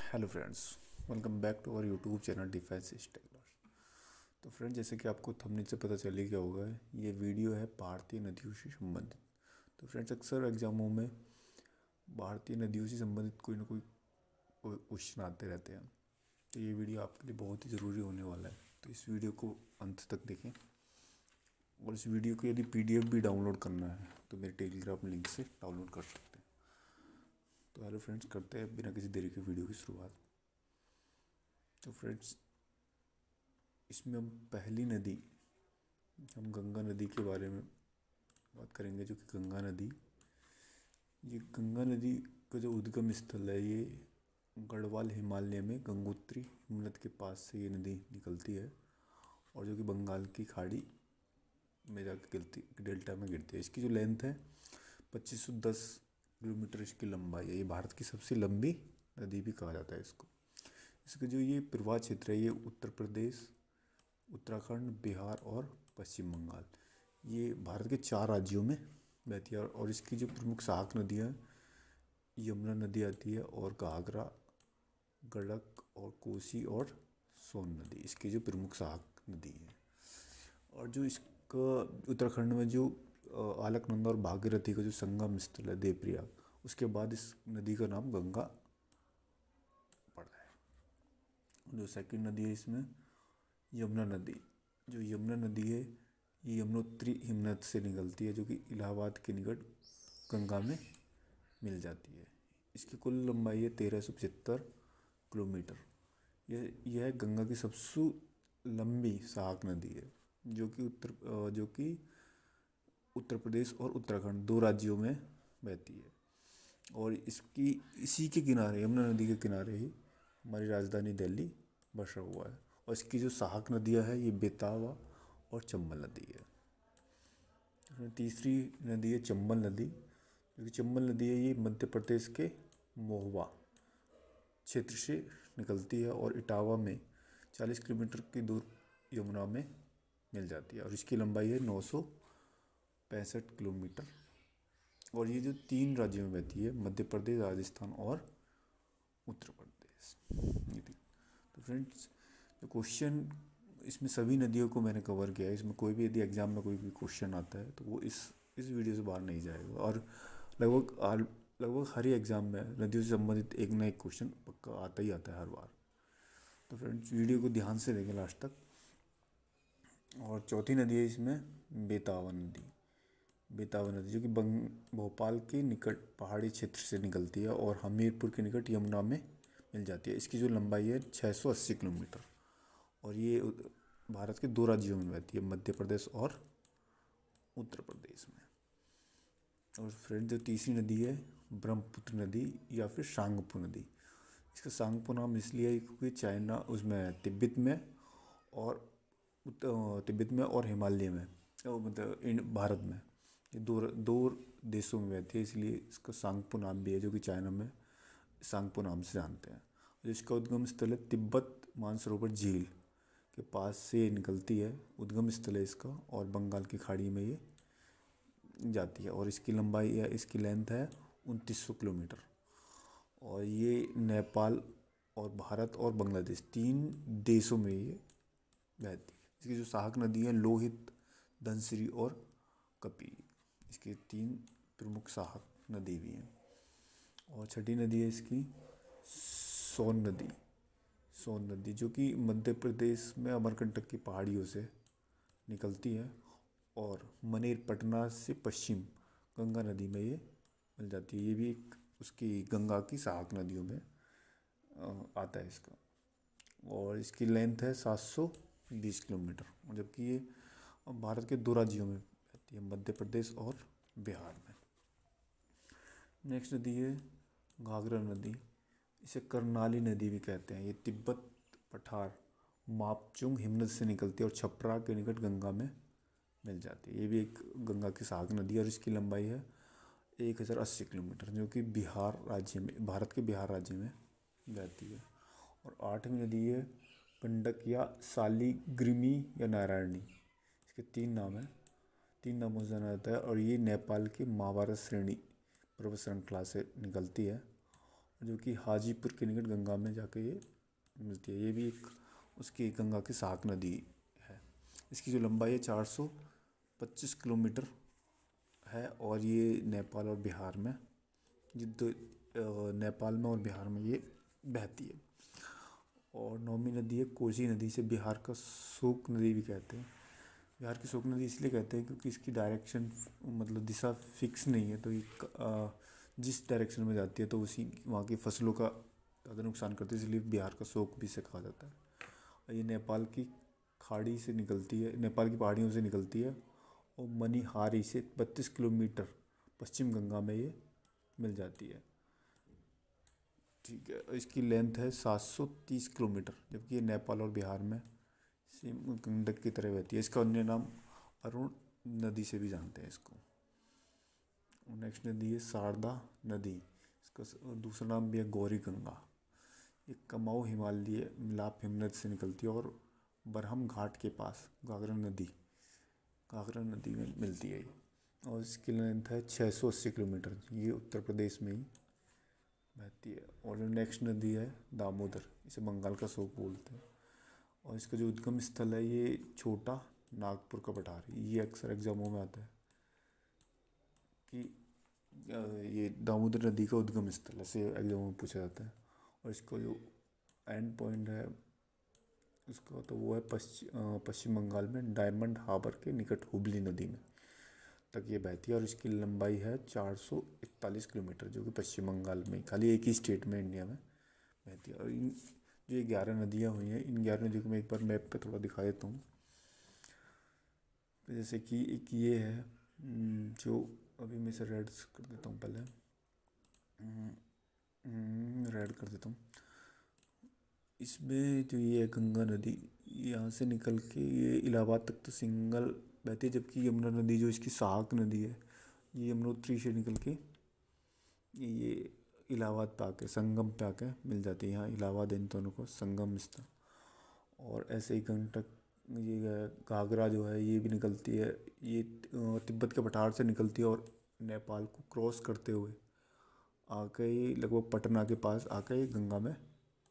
Hello friends, welcome back to our YouTube channel Defence Stellar. तो friends, जैसे कि आपको थंबनेल से पता चल ही गया होगा, ये वीडियो है भारतीय नदियों से संबंधित। तो फ्रेंड्स, अक्सर एग्जामों में भारतीय नदियों से संबंधित कोई ना कोई क्वेश्चन आते रहते हैं। तो ये वीडियो आपके लिए बहुत ही ज़रूरी होने वाला है, तो इस वीडियो को अंत तक देखें। और इस वीडियो को यदि PDF भी डाउनलोड करना है तो मेरे टेलीग्राम लिंक से डाउनलोड कर सकते हैं। तो हेलो फ्रेंड्स, करते हैं बिना किसी देरी के वीडियो की शुरुआत। तो फ्रेंड्स, इसमें हम पहली नदी, हम गंगा नदी के बारे में बात करेंगे, जो कि गंगा नदी, ये गंगा नदी का जो उद्गम स्थल है, ये गढ़वाल हिमालय में गंगोत्री हिमनद के पास से ये नदी निकलती है, और जो कि बंगाल की खाड़ी में जाकर गिरती, डेल्टा में गिरती है। इसकी जो लेंथ है 2510 किलोमीटर इसकी लंबाई है। ये भारत की सबसे लंबी नदी भी कहा जाता है इसको। इसका जो ये प्रवाह क्षेत्र है, ये उत्तर प्रदेश, उत्तराखंड, बिहार और पश्चिम बंगाल, ये भारत के 4 राज्यों में बहती है। और इसकी जो प्रमुख सहायक नदियाँ, यमुना नदी आती है, और घाघरा, गंडक और कोसी और सोन नदी इसकी जो प्रमुख सहायक नदी है। और जो इसका उत्तराखंड में जो अलकनंदा और भागीरथी का जो संगम स्थल है देवप्रयाग, उसके बाद इस नदी का नाम गंगा पड़ा है। जो सेकंड नदी है इसमें यमुना नदी। जो यमुना नदी है, ये यमुनोत्री हिमनद से निकलती है, जो कि इलाहाबाद के निकट गंगा में मिल जाती है। इसकी कुल लंबाई है 1375 किलोमीटर। यह गंगा की सबसे लंबी सहायक नदी है, जो कि उत्तर प्रदेश और उत्तराखंड 2 राज्यों में बहती है। और इसकी इसी के किनारे, यमुना नदी के किनारे ही हमारी राजधानी दिल्ली बसा हुआ है। और इसकी जो सहायक नदियाँ हैं, ये बेतवा और चंबल नदी है। तीसरी नदी है चंबल नदी। जो कि चंबल नदी है, ये मध्य प्रदेश के मोहवा क्षेत्र से निकलती है और इटावा में 40 किलोमीटर की दूर यमुना में मिल जाती है। और इसकी लंबाई है 965 किलोमीटर। और ये जो 3 राज्यों में बहती है, मध्य प्रदेश, राजस्थान और उत्तर प्रदेश, ये थी। तो फ्रेंड्स, जो क्वेश्चन, इसमें सभी नदियों को मैंने कवर किया है। इसमें कोई भी यदि एग्जाम में कोई भी क्वेश्चन आता है तो वो इस वीडियो से बाहर नहीं जाएगा। और लगभग हर ही एग्ज़ाम में नदियों से संबंधित एक ना एक क्वेश्चन पक्का आता ही आता है हर बार। तो फ्रेंड्स, वीडियो को ध्यान से देखें लास्ट तक। और चौथी नदी है इसमें बेतवा नदी। बेतवा नदी जो कि भोपाल के निकट पहाड़ी क्षेत्र से निकलती है और हमीरपुर के निकट यमुना में मिल जाती है। इसकी जो लंबाई है 680 किलोमीटर। और ये भारत के 2 राज्यों में बहती है, मध्य प्रदेश और उत्तर प्रदेश में। और फ्रेंड, जो तीसरी नदी है ब्रह्मपुत्र नदी या फिर सांगपो नदी। इसका सांगपो नाम इसलिए है क्योंकि चाइना उसमें और तिब्बत में और हिमालय में, मतलब भारत में, ये दो दो देशों में बहती है, इसलिए इसका सांगपो नाम भी है, जो कि चाइना में सांगपो नाम से जानते हैं। और इसका उद्गम स्थल है तिब्बत मानसरोवर झील के पास से निकलती है, उद्गम स्थल है इसका, और बंगाल की खाड़ी में ये जाती है। और इसकी लंबाई या इसकी लेंथ है 2900 किलोमीटर। और ये नेपाल और भारत और बांग्लादेश 3 देशों में ये बहती है। इसकी जो सहायक नदी है लोहित, धनसिरी और कपी, इसकी 3 प्रमुख सहायक नदी भी हैं। और छठी नदी है इसकी सोन नदी। सोन नदी जो कि मध्य प्रदेश में अमरकंटक की पहाड़ियों से निकलती है और मनेर पटना से पश्चिम गंगा नदी में ये मिल जाती है। ये भी एक उसकी गंगा की सहायक नदियों में आता है इसका। और इसकी लेंथ है 720 किलोमीटर, जबकि ये भारत के 2 राज्यों में बहती है, मध्य प्रदेश और बिहार में। नेक्स्ट नदी है घाघरा नदी। इसे कर्नाली नदी भी कहते हैं। ये तिब्बत पठार मापचुंग हिमनद से निकलती है और छपरा के निकट गंगा में मिल जाती है। ये भी एक गंगा की सहायक नदी है और इसकी लंबाई है 1080 किलोमीटर, जो कि बिहार राज्य में, भारत के बिहार राज्य में बहती है। और 8वीं नदी है गंडक या सालीग्रामी या नारायणी। इसके 3 नाम हैं, 3 नामों से जाना जाता है। और ये नेपाल के महाभारत श्रेणी पर्वत श्रृंखला से निकलती है। जो कि हाजीपुर के निकट गंगा में जाके ये मिलती है। ये भी एक उसकी गंगा की सहायक नदी है। इसकी जो लंबाई है 425 किलोमीटर है और ये नेपाल और बिहार में नेपाल में और बिहार में ये बहती है। और नौवीं नदी है कोसी नदी, से बिहार का शोक नदी भी कहते हैं। बिहार की शोक नदी इसलिए कहते हैं क्योंकि इसकी डायरेक्शन मतलब दिशा फिक्स नहीं है, तो ये जिस डायरेक्शन में जाती है तो उसी वहाँ की फसलों का ज़्यादा नुकसान करती है, इसलिए बिहार का शोक भी इसे कहा जाता है। और ये नेपाल की खाड़ी से निकलती है, नेपाल की पहाड़ियों से निकलती है और मनिहारी से 32 किलोमीटर पश्चिम गंगा में ये मिल जाती है। ठीक है, इसकी लेंथ है 730 किलोमीटर, जबकि ये नेपाल और बिहार में सेम गंडक की तरह बहती है। इसका अन्य नाम अरुण नदी से भी जानते हैं इसको। नेक्स्ट नदी है शारदा नदी, इसका दूसरा नाम भी है गौरी गंगा। ये कमाऊ हिमालय मिलाप हिमनद से निकलती है और बरहम घाट के पास घाघरा नदी में मिलती है ये। और इसकी लेंथ है 680 किलोमीटर, ये उत्तर प्रदेश में ही बहती है। और जो नेक्स्ट नदी है दामोदर, इसे बंगाल का शोक बोलते हैं। और इसका जो उद्गम स्थल है ये छोटा नागपुर का पठार। ये अक्सर एग्जामों में आता है कि ये दामोदर नदी का उद्गम स्थल ऐसे एग्जामों में पूछा जाता है। और इसका जो एंड पॉइंट है उसका तो वो है पश्चिम बंगाल में डायमंड हार्बर के निकट हुबली नदी में तक ये बहती है। और इसकी लंबाई है 441 किलोमीटर, जो कि पश्चिम बंगाल में खाली एक ही स्टेट में इंडिया में बहती है। और इन जो ये 11 नदियाँ हुई हैं, इन 11 नदियों को मैं एक बार मैप पे थोड़ा दिखा देता हूँ। तो जैसे कि एक ये है जो अभी मैं इसे रेड कर देता हूँ, पहले रेड कर देता हूँ। इसमें जो ये गंगा नदी यहाँ से निकल के ये इलाहाबाद तक तो सिंगल बहती है, जबकि यमुना नदी जो इसकी सहायक नदी है ये यमुनोत्री से निकल के ये इलाहाबाद पे आके संगम पे आके मिल जाती है। यहाँ इलाहाबाद इन दोनों को संगम स्थल। और ऐसे ही गंडक ये घाघरा जो है ये भी निकलती है, ये तिब्बत के पठार से निकलती है और नेपाल को क्रॉस करते हुए आके ही लगभग पटना के पास आके ही गंगा में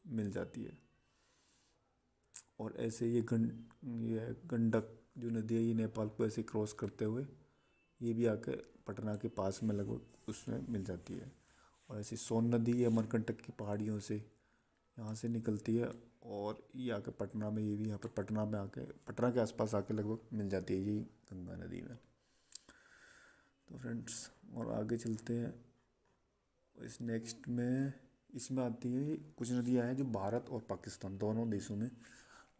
मिल जाती है। और ऐसे ये गंडक जो नदी है ये नेपाल को ऐसे क्रॉस करते हुए ये भी आके पटना के पास में लगभग उसमें मिल जाती है। और ऐसी सोन नदी है अमरकंटक की पहाड़ियों से यहाँ से निकलती है और ये आके पटना में, ये भी यहाँ पर पटना में आके पटना के आसपास आके लगभग मिल जाती है ये गंगा नदी में। तो फ्रेंड्स और आगे चलते हैं। इस नेक्स्ट में इसमें आती है कुछ नदियाँ हैं जो भारत और पाकिस्तान दोनों देशों में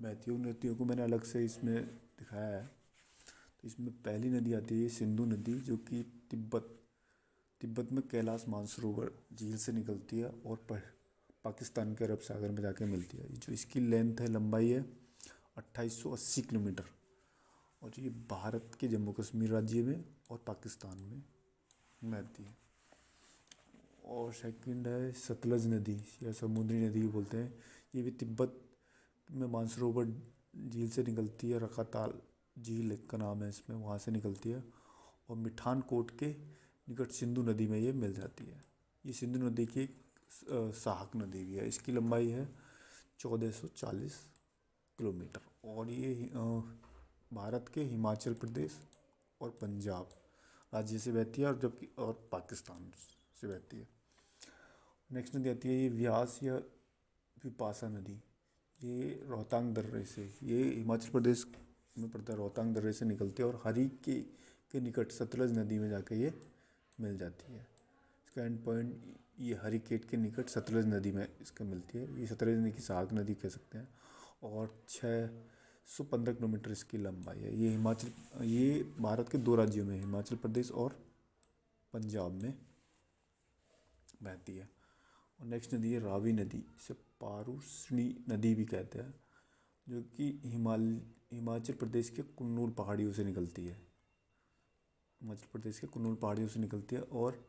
बहती है। उन नदियों को मैंने अलग से इसमें दिखाया है। तो इसमें पहली नदी आती है सिंधु नदी, जो कि तिब्बत में कैलाश मानसरोवर झील से निकलती है और पाकिस्तान के अरब सागर में जाके मिलती है। जो इसकी लेंथ है, लंबाई है 2880 किलोमीटर। और ये भारत के जम्मू कश्मीर राज्य में और पाकिस्तान में बहती है। और सेकंड है सतलज नदी या समुद्री नदी बोलते हैं। ये भी तिब्बत में मानसरोवर झील से निकलती है, रकाताल झील का नाम है इसमें, वहाँ से निकलती है और मिठान कोट के निकट सिंधु नदी में ये मिल जाती है। ये सिंधु नदी की एक सहायक नदी भी है। इसकी लंबाई है 1440 किलोमीटर और ये भारत के हिमाचल प्रदेश और पंजाब राज्य से बहती है और पाकिस्तान से बहती है। नेक्स्ट नदी आती है ये व्यास या विपाशा नदी। ये रोहतांग दर्रे से, ये हिमाचल प्रदेश में पड़ता है, रोहतांग दर्रे से निकलती है और हरी के निकट सतलज नदी में जाके ये मिल जाती है। इसका एंड पॉइंट ये हरिकेट के निकट सतलज नदी में इसका मिलती है। ये सतलज नदी की सहायक नदी कह सकते हैं और 615 किलोमीटर इसकी लंबाई है। ये भारत के 2 राज्यों में, हिमाचल प्रदेश और पंजाब में बहती है। और नेक्स्ट नदी है रावी नदी, इसे पारुश्नी नदी भी कहते हैं, जो कि हिमाचल प्रदेश के कुन्नूर पहाड़ियों से निकलती है। हिमाचल प्रदेश के कुन्नूर पहाड़ियों से निकलती है और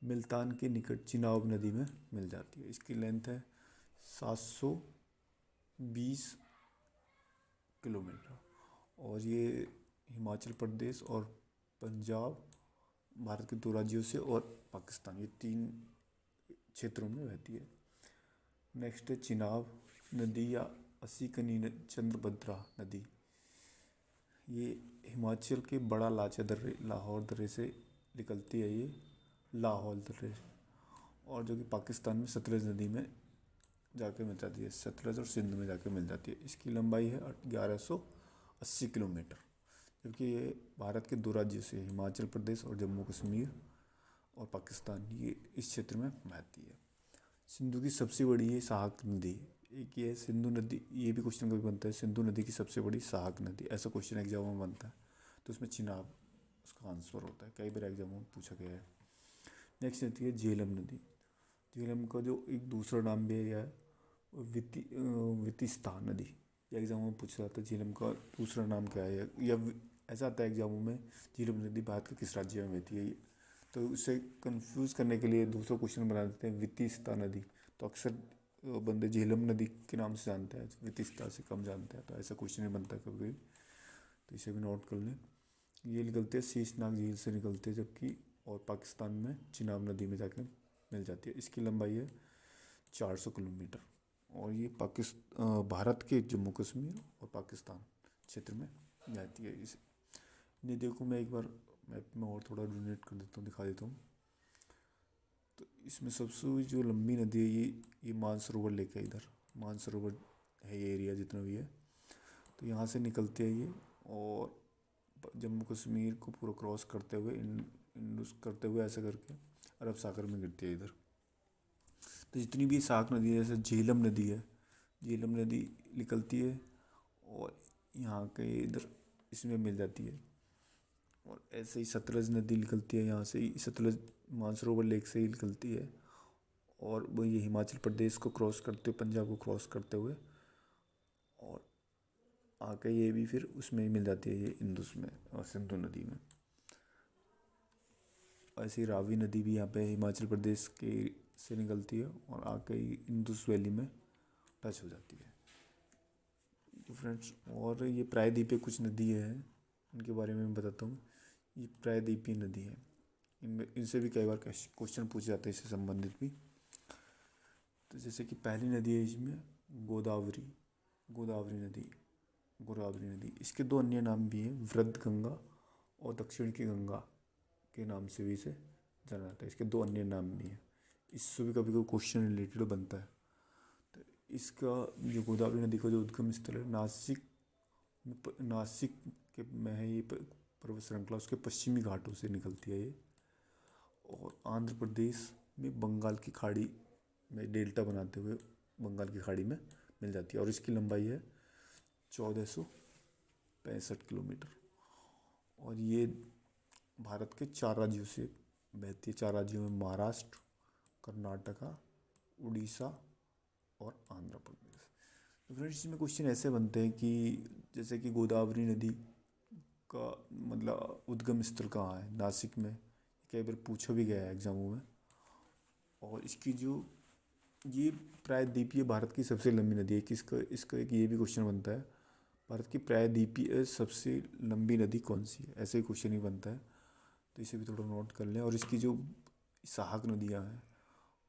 मुल्तान के निकट चिनाब नदी में मिल जाती है। इसकी लेंथ है 720 किलोमीटर। और ये हिमाचल प्रदेश और पंजाब, भारत के 2 राज्यों से और पाकिस्तान, ये क्षेत्रों में बहती है। नेक्स्ट है चिनाब नदी या असीकनी चंद्रभद्रा नदी। ये हिमाचल के बड़ा लाचा दर्रे लाहौर दर्रे से निकलती है, ये लाहौल दर्रे, और जो कि पाकिस्तान में सतलज नदी में जाके मिल जाती है, सतलज और सिंध में जाके मिल जाती है। इसकी लंबाई है 1180 किलोमीटर, जबकि ये भारत के दो राज्यों से हिमाचल प्रदेश और जम्मू कश्मीर और पाकिस्तान, ये इस क्षेत्र में बहती है। सिंधु की सबसे बड़ी ये सहायक नदी, एक ये सिंधु नदी, ये भी क्वेश्चन कभी बनता है, सिंधु नदी की सबसे बड़ी सहायक नदी, ऐसा क्वेश्चन एग्जाम में बनता है, तो उसमें चिनाब उसका आंसर होता है, कई बार एग्जाम में पूछा गया है। नेक्स्ट नदी है झेलम नदी। झेलम का जो एक दूसरा नाम भी है वितिस्ता नदी, ये एग्जाम में पूछा जाता है झेलम का दूसरा नाम क्या है, या ऐसा आता है एग्जामों में झेलम नदी भारत के किस राज्य में बहती है, तो उससे कंफ्यूज करने के लिए दूसरा क्वेश्चन बना देते हैं वितिस्ता नदी, तो अक्सर बंदे झेलम नदी के नाम से जानते हैं, वितिस्ता से कम जानते हैं, तो ऐसा क्वेश्चन नहीं बनता कभी, तो इसे भी नोट कर लें। ये निकलते हैं शीशनाग झील से निकलते हैं, जबकि और पाकिस्तान में चिनाब नदी में जाके मिल जाती है। इसकी लंबाई है 400 किलोमीटर, और ये भारत के जम्मू कश्मीर और पाकिस्तान क्षेत्र में बहती है। इस नदियों को मैं एक बार मैप में और थोड़ा डोनेट कर देता हूँ, दिखा देता हूँ। तो इसमें सबसे जो लंबी नदी है ये मानसरोवर लेक है, इधर मानसरोवर है ये एरिया जितना भी है, तो यहाँ से निकलती है ये, और जम्मू कश्मीर को पूरा क्रॉस करते हुए इंडस करते हुए ऐसा करके अरब सागर में गिरती है इधर। तो जितनी भी सहायक नदी है, जैसे झेलम नदी है, झेलम नदी निकलती है और यहाँ के इधर इसमें मिल जाती है, और ऐसे ही सतलज नदी निकलती है, यहाँ से ही सतलज मानसरोवर लेक से ही निकलती है, और वो ये हिमाचल प्रदेश को क्रॉस करते हुए पंजाब को क्रॉस करते हुए और आके ये भी फिर उसमें ही मिल जाती है, ये इंदुस में और सिंधु नदी में। ऐसे ही रावी नदी भी यहाँ पे हिमाचल प्रदेश के से निकलती है और आके ही इंदुस वैली में टच हो जाती है। तो फ्रेंड्स, और ये प्रायद्वीपीय कुछ नदी है, उनके बारे में मैं बताता हूँ। ये प्रायद्वीपीय नदी है, इनमें इनसे भी कई बार क्वेश्चन पूछे जाते हैं इससे संबंधित भी। तो जैसे कि पहली नदी है इसमें गोदावरी नदी। इसके दो अन्य नाम भी हैं, वृद्ध गंगा और दक्षिण की गंगा के नाम से भी इसे जाना जाता है। इसके दो अन्य नाम भी हैं, इससे भी कभी कभी क्वेश्चन रिलेटेड बनता है। तो इसका जो गोदावरी नदी का जो उद्गम स्थल है नासिक के में है ये पर्वत श्रृंखला, उसके पश्चिमी घाटों से निकलती है ये, और आंध्र प्रदेश में बंगाल की खाड़ी में डेल्टा बनाते हुए बंगाल की खाड़ी में मिल जाती है, और इसकी लंबाई है 1465 किलोमीटर, और ये भारत के 4 राज्यों से बहती है। 4 राज्यों में महाराष्ट्र, कर्नाटका, उड़ीसा और आंध्र प्रदेश। तो फ्रेंड्स, इसमें क्वेश्चन ऐसे बनते हैं कि जैसे कि गोदावरी नदी का मतलब उद्गम स्थल कहाँ है, नासिक में, कई बार पूछा भी गया है एग्जामों में। और इसकी जो ये प्रायद्वीपीय भारत की सबसे लंबी नदी है, इसका एक ये भी क्वेश्चन बनता है, भारत की प्रायद्वीपीय सबसे लंबी नदी कौन सी है, ऐसे ही क्वेश्चन ही बनता है, तो इसे भी थोड़ा नोट कर लें। और इसकी जो सहायक नदियाँ हैं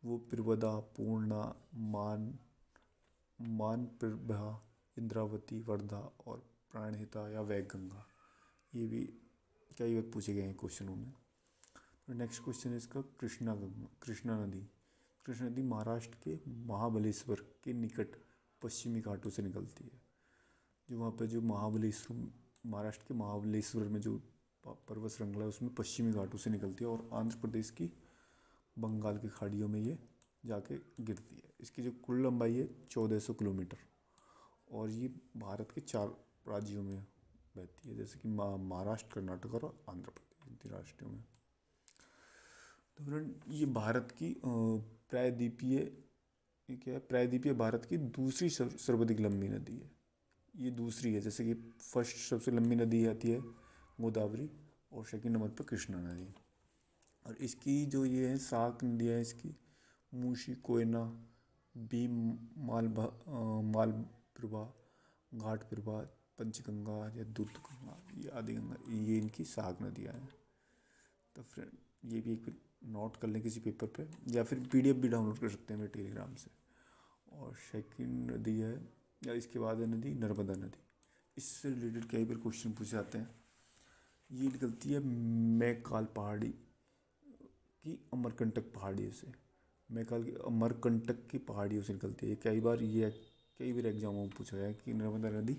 वो प्रवदा, पूर्णा, मानप्रभा, इंद्रावती, वर्धा और प्राणहिता या वैगगंगा, ये भी कई बार पूछे गए हैं क्वेश्चनों में। तो नेक्स्ट क्वेश्चन है इसका कृष्णा नदी महाराष्ट्र के महाबलेश्वर के निकट पश्चिमी घाटों से निकलती है। जो वहाँ पे जो महाराष्ट्र के महाबलेश्वर में जो पर्वत श्रृंखला है उसमें पश्चिमी घाटों से निकलती है, और आंध्र प्रदेश की बंगाल की खाड़ियों में ये जाके गिरती है। इसकी जो कुल लंबाई है 1400 किलोमीटर, और ये भारत के 4 राज्यों में बहती है, जैसे कि महाराष्ट्र, कर्नाटक और आंध्र प्रदेश, इन 3 राज्यों में। तो फ्रेंड, ये भारत की प्रायद्वीपीय भारत की दूसरी सर्वाधिक लंबी नदी है, ये दूसरी है। जैसे कि फर्स्ट सबसे लंबी नदी आती है गोदावरी, और सेकंड नंबर पर कृष्णा नदी। और इसकी जो ये है सहायक नदियाँ है इसकी मूशी, कोयना, भीम, मालप्रभा, घाटप्रभा, पंचगंगा या दूधगंगा, ये आदि गंगा, ये इनकी सहायक नदियाँ हैं। तो फ्रेंड, ये भी एक नोट कर लें किसी पेपर पे, या फिर PDF भी डाउनलोड कर सकते हैं मेरे टेलीग्राम से। और सेकंड नदी है, या इसके बाद है नदी नर्मदा नदी। इससे रिलेटेड कई बार क्वेश्चन पूछे जाते हैं। ये निकलती है मैकाल पहाड़ी की अमरकंटक पहाड़ियों से। मैकाल की अमरकंटक की पहाड़ियों से निकलती है। कई बार एग्जामों में पूछा गया है कि नर्मदा नदी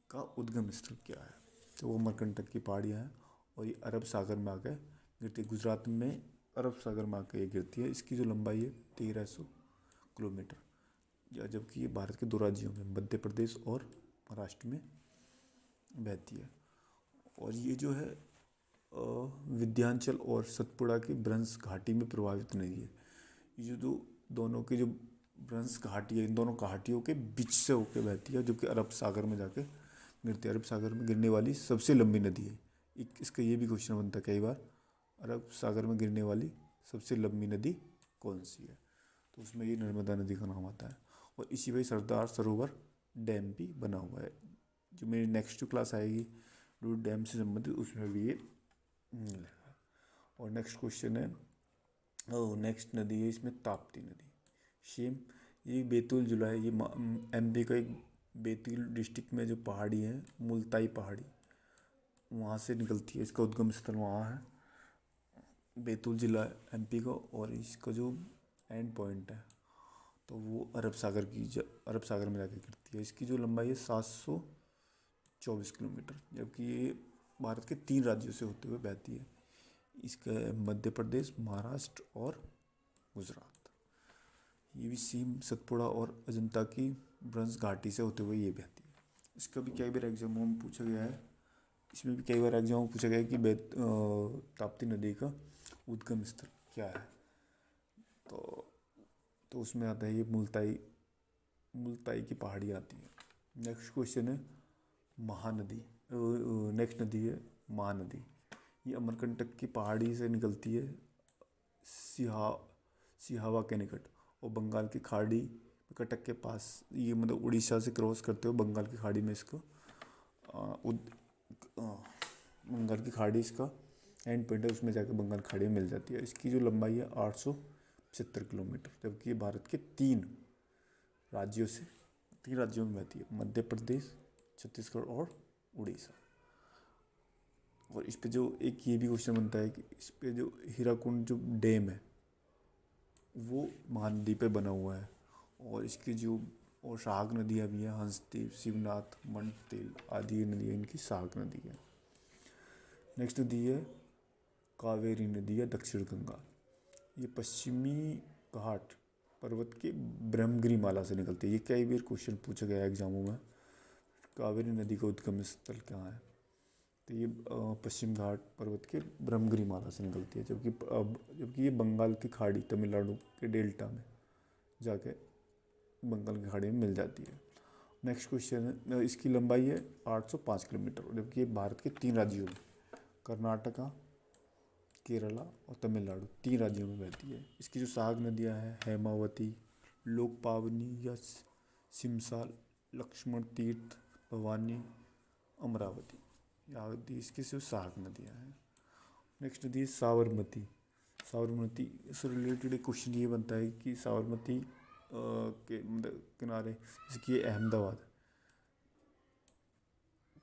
का उद्गम स्थल क्या है। तो वो अमरकंटक की पहाड़ियाँ हैं और ये अरब सागर में आकर गिरती है। गुजरात में अरब सागर में आकर ये गिरती है। इसकी जो लंबाई है 1300 किलोमीटर, या जबकि ये भारत के 2 राज्यों में मध्य प्रदेश और महाराष्ट्र में बहती है। और ये जो है विंध्याचल और सतपुड़ा की ब्रह्मस घाटी में प्रभावित नहीं है। ये जो दोनों की जो ब्रह्मस घाटी है, इन दोनों घाटियों के बीच से होकर बहती है, जो कि अरब सागर में जाके गिरती है। अरब सागर में गिरने वाली सबसे लंबी नदी है। इसका ये भी क्वेश्चन बनता है कई बार, अरब सागर में गिरने वाली सबसे लंबी नदी कौन सी है। तो उसमें ये नर्मदा नदी का नाम आता है। और इसी वही सरदार सरोवर डैम भी बना हुआ है। जो मेरी नेक्स्ट क्लास आएगी जो डैम से संबंधित, उसमें भी ये मिलेगा। और नेक्स्ट क्वेश्चन है, नेक्स्ट नदी है इसमें ताप्ती नदी। सेम ये बैतूल जिला है। ये MP का एक बैतूल डिस्ट्रिक्ट में जो पहाड़ी है, मुल्ताई पहाड़ी, वहाँ से निकलती है। इसका उद्गम स्थल वहाँ है, बैतूल जिला MP का। और इसका जो एंड पॉइंट है तो वो अरब सागर में जाके गिरती है। इसकी जो लंबाई है 724 किलोमीटर, जबकि ये भारत के 3 राज्यों से होते हुए बहती है। इसका मध्य प्रदेश, महाराष्ट्र और गुजरात। ये भी सेम सतपुड़ा और अजंता की ब्रह्मस घाटी से होते हुए ये बहती है। इसका भी कई बार एग्जामों में पूछा गया है। इसमें भी कई बार एग्जाम में पूछा गया है कि ताप्ती नदी का उद्गम स्थल क्या है। तो उसमें आता है ये मुल्ताई की पहाड़ी आती है। नेक्स्ट क्वेश्चन है महानदी। नेक्स्ट नदी है महानदी। ये अमरकंटक की पहाड़ी से निकलती है सिहावा के निकट, और बंगाल की खाड़ी कटक के पास। ये मतलब उड़ीसा से क्रॉस करते हुए बंगाल की खाड़ी में इसको बंगाल की खाड़ी इसका एंड पॉइंट है, उसमें जाकर बंगाल खाड़ी में मिल जाती है। इसकी जो लंबाई है 875 किलोमीटर, जबकि ये भारत के 3 राज्यों में बहती है, मध्य प्रदेश, छत्तीसगढ़ और उड़ीसा। और इस पे जो एक ये भी क्वेश्चन बनता है कि इस पे जो हीराकुंड जो डैम है वो महानदी पे बना हुआ है। और इसकी जो और सहायक नदियाँ भी हैं, हंसदेव, शिवनाथ, मंडतेल आदि नदियाँ इनकी सहायक नदी है। नेक्स्ट नदी है कावेरी नदी या दक्षिण गंगा। ये पश्चिमी घाट पर्वत के ब्रह्मगिरी माला से निकलती है। ये कई बार क्वेश्चन पूछा गया है एग्जामों में, कावेरी नदी का उद्गम स्थल कहाँ है। तो ये पश्चिम घाट पर्वत के ब्रह्मगिरी माला से निकलती है, जबकि ये बंगाल की खाड़ी, तमिलनाडु के डेल्टा में जाके बंगाल की खाड़ी में मिल जाती है। नेक्स्ट क्वेश्चन है, इसकी लंबाई है 805 किलोमीटर, जबकि ये भारत के 3 राज्यों में, कर्नाटका, केरला और तमिलनाडु, 3 राज्यों में बहती है। इसकी जो सहायक नदियाँ हैं हेमावती, लोकपावनी या सिमसाल, लक्ष्मण तीर्थ, भवानी, अमरावती आदि इसकी जो सहायक नदियाँ हैं। नेक्स्ट नदी है साबरमती। साबरमती से रिलेटेड एक क्वेश्चन ये बनता है कि साबरमती के मतलब किनारे, जैसे कि अहमदाबाद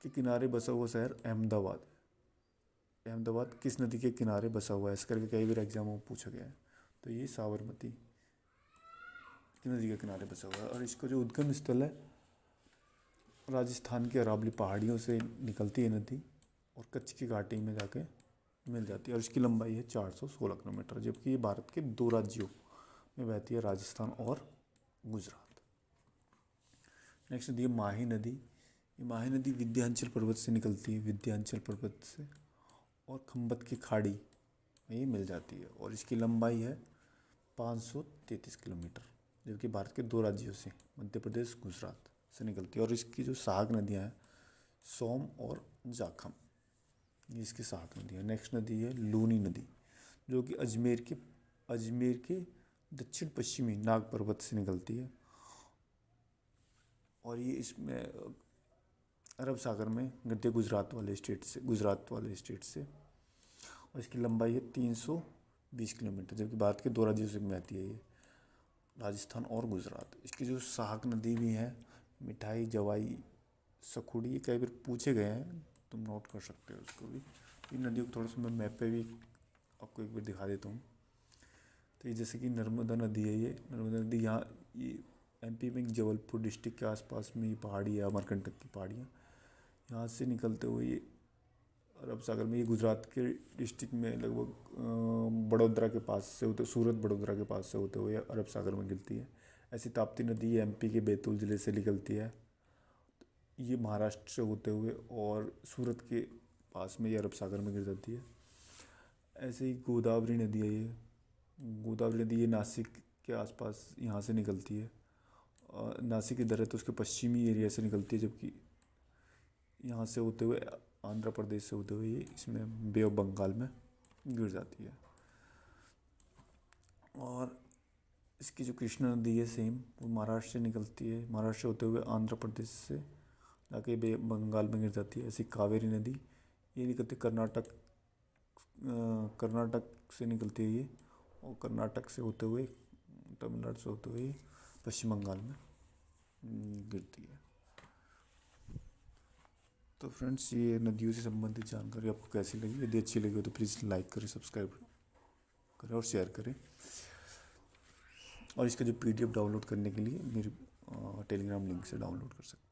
के किनारे बसा हुआ शहर अहमदाबाद किस नदी के किनारे बसा हुआ है, इस करके कई बार एग्जामों में पूछा गया है। तो ये साबरमती किस नदी के किनारे बसा हुआ है। और इसका जो उद्गम स्थल है राजस्थान की अरावली पहाड़ियों से निकलती है नदी और कच्छ की घाटी में जाके मिल जाती है। और इसकी लंबाई है 416 किलोमीटर, जबकि ये भारत के 2 राज्यों में बहती है, राजस्थान और गुजरात। नेक्स्ट नदी है माही नदी। ये माही नदी विंध्याचल पर्वत से निकलती है, विंध्याचल पर्वत से, और खंबत की खाड़ी में ये मिल जाती है। और इसकी लंबाई है 533 किलोमीटर, जबकि भारत के 2 राज्यों से, मध्य प्रदेश, गुजरात से निकलती है। और इसकी जो सहायक नदियाँ हैं सोम और जाखम, ये इसकी सहायक नदी है। नेक्स्ट नदी है लूनी नदी, जो कि अजमेर के दक्षिण पश्चिमी नाग पर्वत से निकलती है। और ये इसमें अरब सागर में गिरती है गुजरात वाले स्टेट से। और इसकी लंबाई है 20 किलोमीटर, जबकि भारत के 2 राज्यों से मिलाती है ये, राजस्थान और गुजरात। इसकी जो सहायक नदी भी है, मिठाई, जवाई, सखुड़ी, ये कई बार पूछे गए हैं, तुम नोट कर सकते हो उसको भी। इन नदियों को थोड़ा सा मैं मैप पे भी आपको एक बार दिखा देता हूँ। तो ये जैसे कि नर्मदा नदी है, ये नर्मदा नदी यहाँ ये एमपी में जबलपुर डिस्ट्रिक्ट के आसपास में ये पहाड़ी है, अमरकंटक की पहाड़ियाँ, यहाँ से निकलते हुए ये अरब सागर में, ये गुजरात के डिस्ट्रिक्ट में लगभग बड़ौदा के पास से होते, सूरत बड़ौदा के पास से होते हुए अरब सागर में गिरती है। ऐसी ताप्ती नदी एमपी के बैतूल ज़िले से निकलती है, ये महाराष्ट्र से होते हुए और सूरत के पास में ये अरब सागर में गिर जाती है। ऐसे ही गोदावरी नदी है, ये गोदावरी नदी ये नासिक के आसपास यहाँ से निकलती है, नासिक इधर है तो उसके पश्चिमी एरिया से निकलती है, जबकि यहाँ से होते हुए आंध्र प्रदेश से होते हुए ये इसमें बे ऑफ बंगाल में गिर जाती है। और इसकी जो कृष्णा नदी है सेम, वो महाराष्ट्र से निकलती है, महाराष्ट्र से होते हुए आंध्र प्रदेश से जाके बे बंगाल में गिर जाती है। ऐसी कावेरी नदी ये निकलती कर्नाटक, कर्नाटक से निकलती है ये, और कर्नाटक से होते हुए तमिलनाडु से होते हुए पश्चिम बंगाल में गिरती है। तो फ्रेंड्स, ये नदियों से संबंधित जानकारी आपको कैसी लगी? यदि अच्छी लगी हो तो प्लीज़ लाइक करें, सब्सक्राइब करें और शेयर करें। और इसका जो PDF डाउनलोड करने के लिए मेरे टेलीग्राम लिंक से डाउनलोड कर सकते हैं।